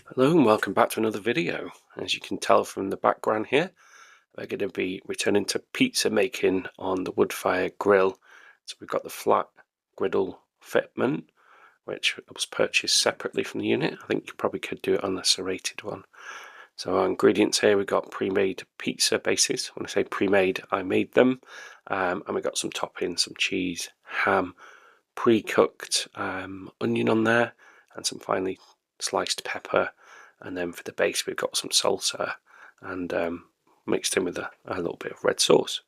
Hello and welcome back to another video. As you can tell from the background here, we're going to be returning to pizza making on the wood-fire grill. So we've got the flat griddle fitment, which was purchased separately from the unit. I think you probably could do it on the serrated one. So our ingredients here, we've got pre-made pizza bases. When I say pre-made, I made them. And we've got some toppings, some cheese, ham, pre-cooked onion on there, and some finely sliced pepper. And then for the base we've got some salsa and mixed in with a little bit of red sauce.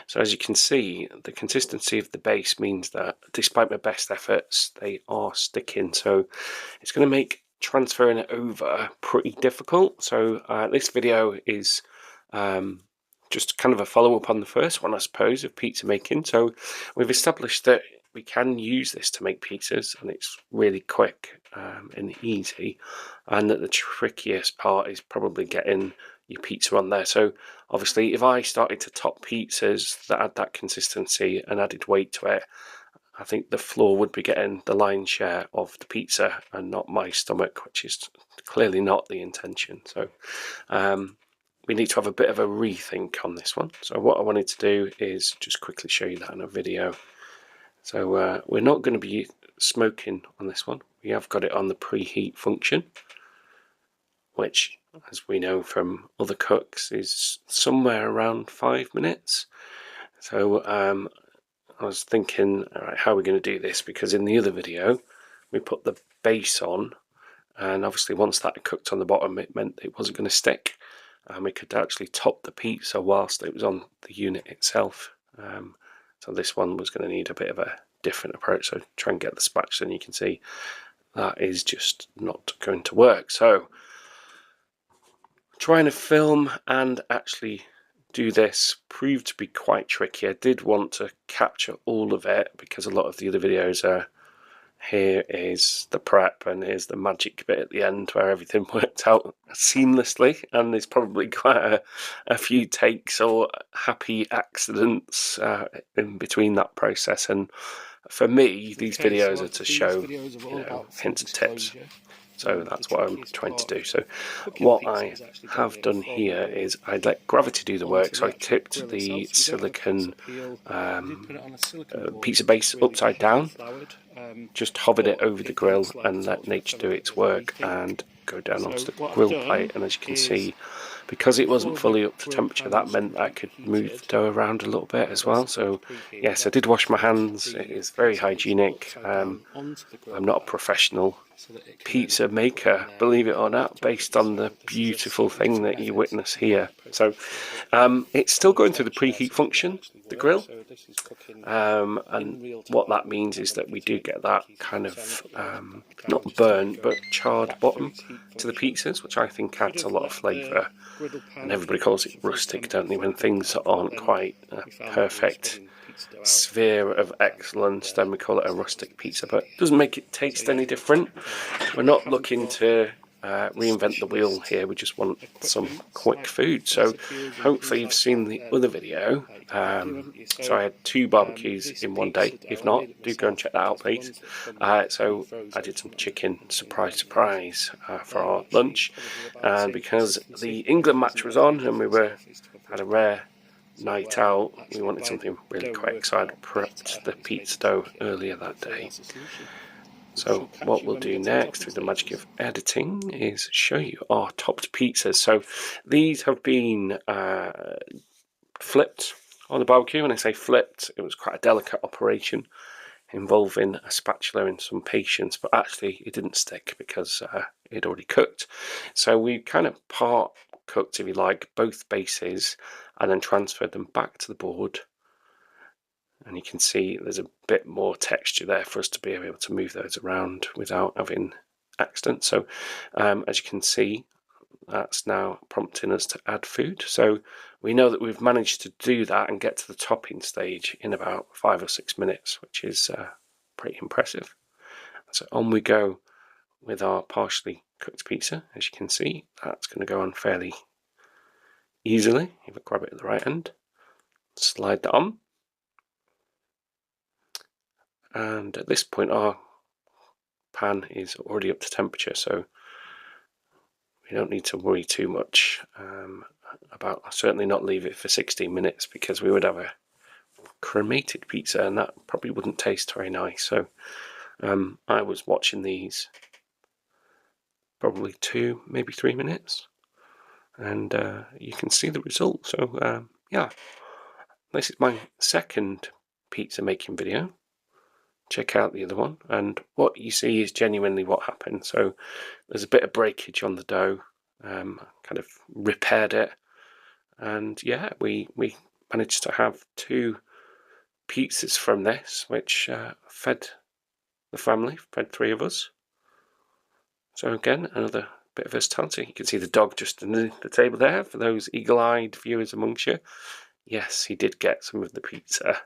So as you can see, the consistency of the base means that despite my best efforts, they are sticking. So it's going to make transferring it over pretty difficult. So this video is just kind of a follow-up on the first one, I suppose, of pizza making. So we've established that we can use this to make pizzas, and it's really quick and easy, and that the trickiest part is probably getting your pizza on there. So obviously if I started to top pizzas that had that consistency and added weight to it, I think the floor would be getting the lion's share of the pizza and not my stomach, which is clearly not the intention. So we need to have a bit of a rethink on this one. So what I wanted to do is just quickly show you that in a video. So we're not going to be smoking on this one. We have got it on the preheat function, which, as we know from other cooks, is somewhere around 5 minutes. So I was thinking, all right, how are we going to do this? Because in the other video, we put the base on, and obviously once that had cooked on the bottom, it meant it wasn't going to stick. And we could actually top the pizza whilst it was on the unit itself. So this one was going to need a bit of a different approach. So try and get the spatula, and you can see that is just not going to work. So trying to film and actually do this proved to be quite tricky. I did want to capture all of it because a lot of the other videos are, here is the prep and here's the magic bit at the end where everything worked out seamlessly, and there's probably quite a few takes or happy accidents in between that process. And for me, these videos are to show, hints and tips. So that's what I'm trying to do. So what I have done here is I let gravity do the work. So I tipped the silicon pizza base upside down, just hovered it over the grill and let nature do its work and go down onto the grill plate. And as you can see, because it wasn't fully up to temperature, that meant I could move the dough around a little bit as well. So yes, I did wash my hands. It is very hygienic. I'm not a professional pizza maker, believe it or not, based on the beautiful thing that you witness here. So it's still going through the preheat function, the grill, and what that means is that we do get that kind of not burnt but charred bottom to the pizzas, which I think adds a lot of flavour. And everybody calls it rustic, don't they, when things aren't quite perfect sphere of excellence, then we call it a rustic pizza, but it doesn't make it taste any different. We're not looking to reinvent the wheel here, we just want some quick food. So hopefully you've seen the other video. So I had 2 barbecues in one day. If not, do go and check that out, please. So I did some chicken, surprise for our lunch, and because the England match was on and we had a rare night out, we wanted something really quick, so I'd prepped the pizza dough earlier that day. So what we'll do next through the magic of editing is show you our topped pizzas. So these have been flipped on the barbecue. When I say flipped, it was quite a delicate operation involving a spatula and some patience, but actually it didn't stick because it had already cooked. So we kind of part cooked, if you like, both bases and then transferred them back to the board. And you can see there's a bit more texture there for us to be able to move those around without having accidents. So as you can see, that's now prompting us to add food. So we know that we've managed to do that and get to the topping stage in about 5 or 6 minutes, which is pretty impressive. So on we go with our partially cooked pizza. As you can see, that's going to go on fairly easily. If I grab it at the right end, slide that on. And at this point our pan is already up to temperature, so we don't need to worry too much about. I'll certainly not leave it for 16 minutes because we would have a cremated pizza and that probably wouldn't taste very nice. So I was watching these probably 2, maybe 3 minutes, and you can see the result. So yeah, this is my second pizza making video. Check out the other one, and what you see is genuinely what happened. So there's a bit of breakage on the dough. Kind of repaired it, and yeah, we managed to have 2 pizzas from this, which fed the family, fed 3 of us. So again, another bit of versatility. You can see the dog just underneath the table there for those eagle-eyed viewers amongst you. Yes, he did get some of the pizza.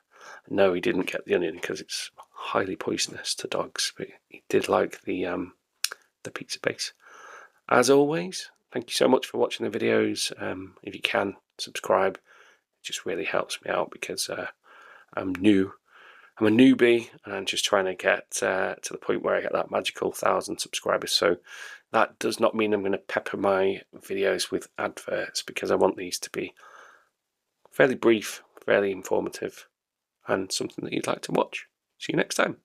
No, he didn't get the onion because it's highly poisonous to dogs, but he did like the pizza base. As always, thank you so much for watching the videos. If you can, subscribe. It just really helps me out because I'm new. I'm a newbie and I'm just trying to get to the point where I get that magical 1,000 subscribers. So that does not mean I'm going to pepper my videos with adverts, because I want these to be fairly brief, fairly informative, and something that you'd like to watch. See you next time.